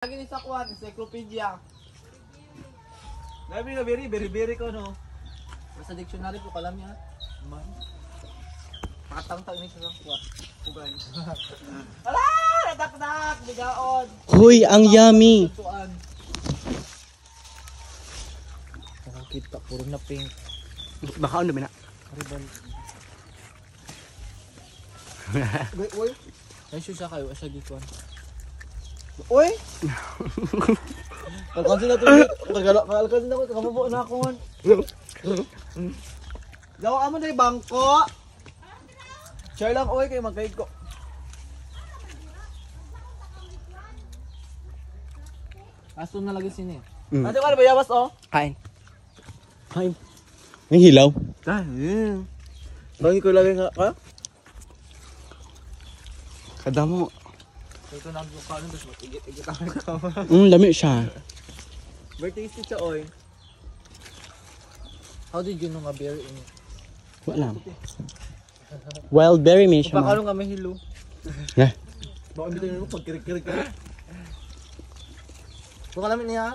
Lagi ni sa kuwan, encyclopedia. Labi nga beri ko no. Sa dictionary po kalam niya. Man. Pakatang-tang ni sa kuwan. Kugan. Ala, nadak-dak, bigaon. Hoy, ang yummy. Nakakita puro na pink. Baka ano na. Ribal. Uy. Ay siya kayo sa gikuan. Uy. Kalkansin na to. Kalkansin na ko, kapabuo na ako. Daw amo na bangko. Share lang oy kay magkaig ko. Aso na lagi sini. Ate ka na bayabas oh. Kain. Kain. Ang hilaw. Kain. Lagi ko lagi nga ka. Kada mo. Ito na ang buka nun, tapos mag-igit-igit ang ka. Lami siya. Very tasty siya oy. How did you know nga berry in it? Wala. Wild berry may siya. Baka nga may hilo. Eh. Baka bitayin mo pag kirik-kirik ka. Kung alam niya.